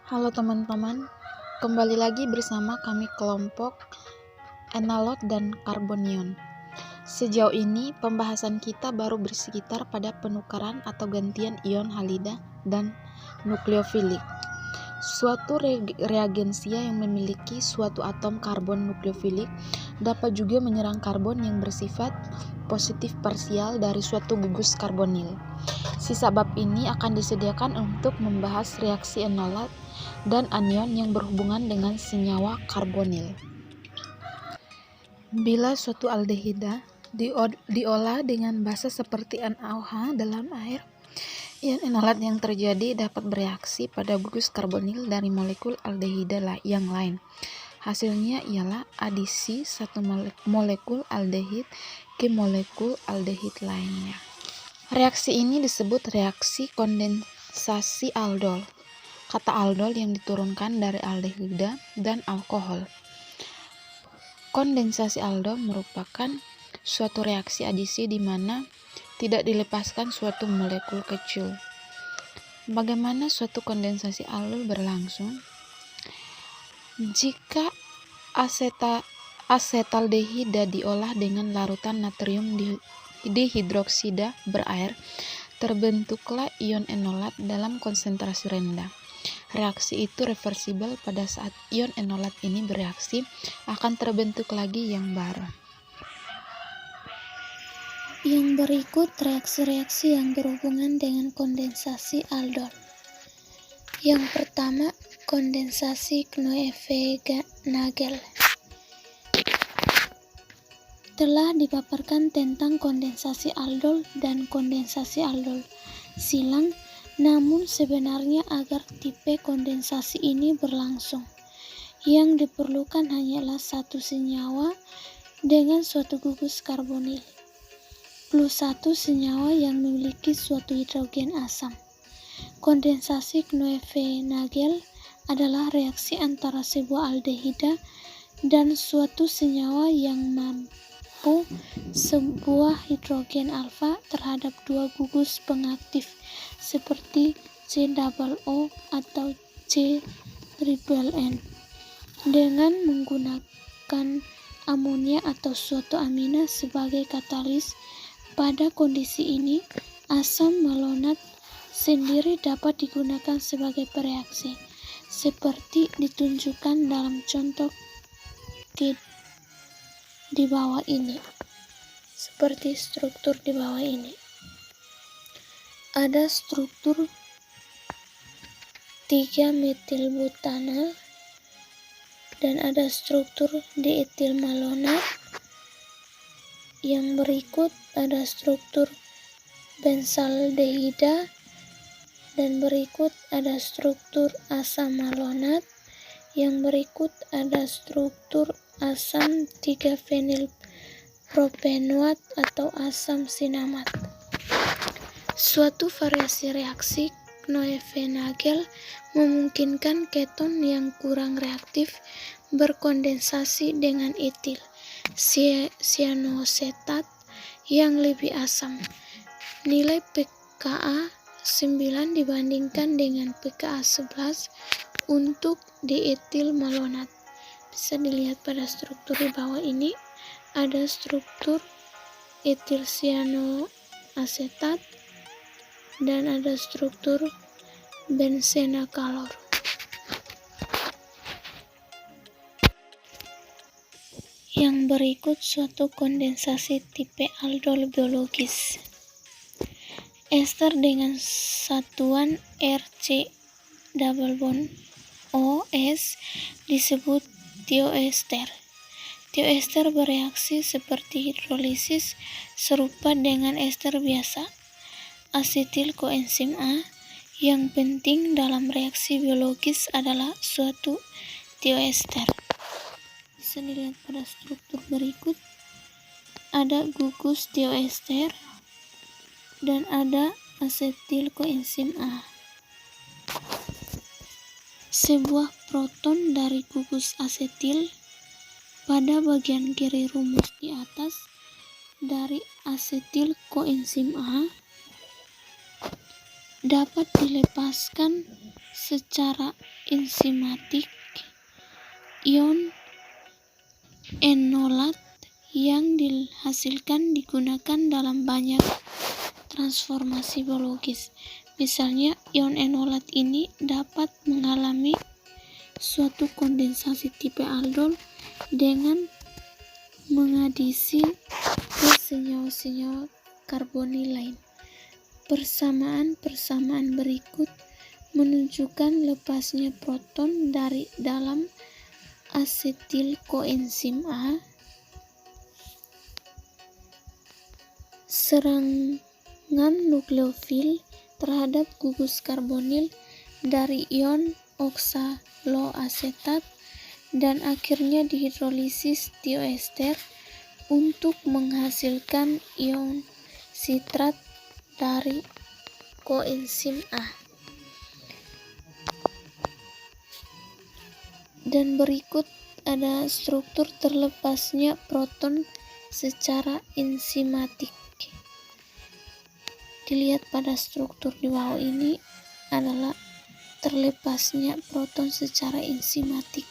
Halo teman-teman, kembali lagi bersama kami kelompok enalot dan karbonion. Sejauh ini pembahasan kita baru bersekitar pada penukaran atau gantian ion halida dan nukleofilik. Suatu reagensia yang memiliki suatu atom karbon nukleofilik dapat juga menyerang karbon yang bersifat positif parsial dari suatu gugus karbonil. Sisa bab ini akan disediakan untuk membahas reaksi enolat dan anion yang berhubungan dengan senyawa karbonil. Bila suatu aldehida diolah dengan basa seperti NaOH dalam air, ion enolat yang terjadi dapat bereaksi pada gugus karbonil dari molekul aldehida yang lain. Hasilnya ialah adisi satu molekul aldehid ke molekul aldehid lainnya. Reaksi ini disebut reaksi kondensasi aldol. Kata aldol yang diturunkan dari aldehida dan alkohol. Kondensasi aldol merupakan suatu reaksi adisi di mana tidak dilepaskan suatu molekul kecil. Bagaimana suatu kondensasi aldol berlangsung? Jika asetaldehida diolah dengan larutan natrium dihidroksida berair, terbentuklah ion enolat dalam konsentrasi rendah. Reaksi itu reversibel. Pada saat ion enolat ini bereaksi, akan terbentuk lagi yang baru. Yang berikut reaksi-reaksi yang berhubungan dengan kondensasi aldol. Yang pertama, kondensasi Knoevenagel. Telah dipaparkan tentang kondensasi aldol dan kondensasi aldol silang, namun sebenarnya agar tipe kondensasi ini berlangsung, yang diperlukan hanyalah satu senyawa dengan suatu gugus karbonil plus satu senyawa yang memiliki suatu hidrogen asam. Kondensasi Knoevenagel adalah reaksi antara sebuah aldehida dan suatu senyawa yang mampu sebuah hidrogen alfa terhadap dua gugus pengaktif seperti C-double-O atau C-triple-N dengan menggunakan amonia atau suatu amina sebagai katalis. Pada kondisi ini, asam malonat sendiri dapat digunakan sebagai pereaksi, seperti ditunjukkan dalam contoh di bawah ini. Seperti struktur di bawah ini. Ada struktur 3-metilbutanal dan ada struktur dietil malonat. Yang berikut ada struktur benzaldehida dan berikut ada struktur asam malonat. Yang berikut ada struktur asam 3-fenilpropenoat atau asam sinamat. Suatu variasi reaksi Knoevenagel memungkinkan keton yang kurang reaktif berkondensasi dengan etil cyanosetat yang lebih asam. Nilai pKa 9 dibandingkan dengan pKa 11 untuk dietil malonat. Bisa dilihat pada struktur di bawah ini. Ada struktur etil cyanoasetat dan ada struktur benzenakalor. Yang berikut suatu kondensasi tipe aldol biologis. Ester dengan satuan RC double bond OS disebut tioester. Tioester bereaksi seperti hidrolisis serupa dengan ester biasa. Asetil koenzim A. Yang penting dalam reaksi biologis adalah suatu tioester. Bisa dilihat pada struktur berikut. Ada gugus tioester dan ada asetil koenzim A. Sebuah proton dari gugus asetil pada bagian kiri rumus di atas dari asetil koenzim A dapat dilepaskan secara enzimatik. Ion enolat yang dihasilkan digunakan dalam banyak transformasi biologis. Misalnya, ion enolat ini dapat mengalami suatu kondensasi tipe aldol dengan mengadisi ke senyawa-senyawa karbonil lain. Persamaan berikut menunjukkan lepasnya proton dari dalam asetil koenzim A. Serangan nukleofil terhadap gugus karbonil dari ion oksaloasetat dan akhirnya dihidrolisis tioester untuk menghasilkan ion sitrat dari koenzim A. Dan berikut ada struktur terlepasnya proton secara enzimatik. Dilihat pada struktur di bawah ini adalah terlepasnya proton secara enzimatik.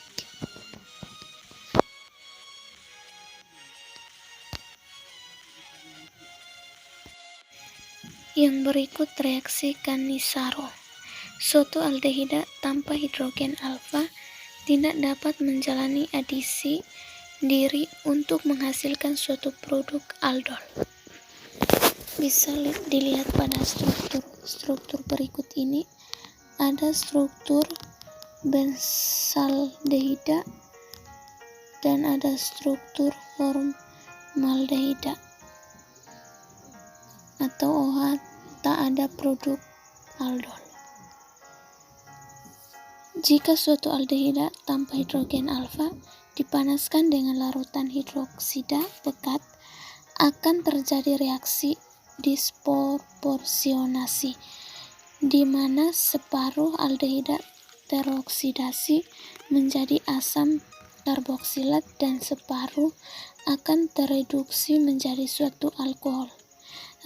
Yang berikut reaksi Cannizzaro. Suatu aldehida tanpa hidrogen alfa tidak dapat menjalani adisi diri untuk menghasilkan suatu produk aldol. Bisa dilihat pada struktur berikut ini. Ada struktur benzaldehida dan ada struktur formaldehida atau OH, tak ada produk aldol. Jika suatu aldehida tanpa hidrogen alfa dipanaskan dengan larutan hidroksida pekat, akan terjadi reaksi disproporsionasi, di mana separuh aldehida teroksidasi menjadi asam karboksilat dan separuh akan tereduksi menjadi suatu alkohol.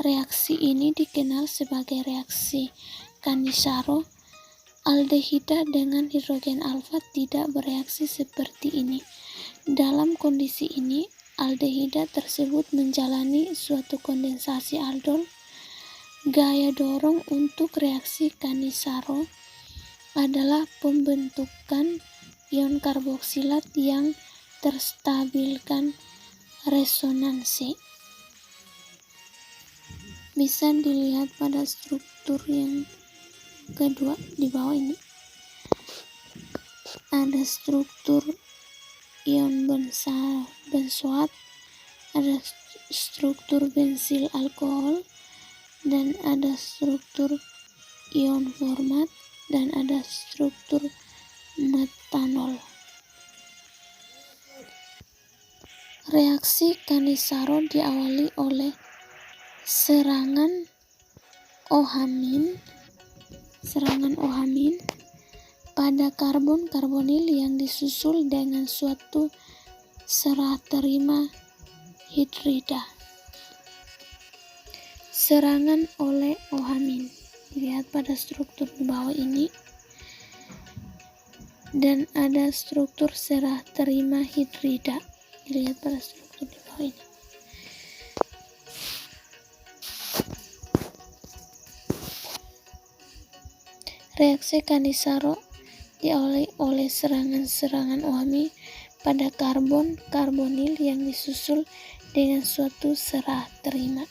Reaksi ini dikenal sebagai reaksi Cannizzaro. Aldehida dengan hidrogen alfa tidak bereaksi seperti ini. Dalam kondisi ini, aldehida tersebut menjalani suatu kondensasi aldol. Gaya dorong untuk reaksi Cannizzaro adalah pembentukan ion karboksilat yang terstabilkan resonansi. Bisa dilihat pada struktur yang kedua di bawah ini. Ada struktur ion benzoat, ada struktur bensil alkohol, dan ada struktur ion format, dan ada struktur metanol. Reaksi Cannizzaro diawali oleh serangan OH- pada karbonil yang disusul dengan suatu serah terima hidrida. Serangan oleh OH- dilihat pada struktur di bawah ini, dan ada struktur serah terima hidrida, dilihat pada struktur di bawah ini. Reaksi Cannizzaro diawali oleh serangan OH- pada karbonil yang disusul dengan suatu serah terima.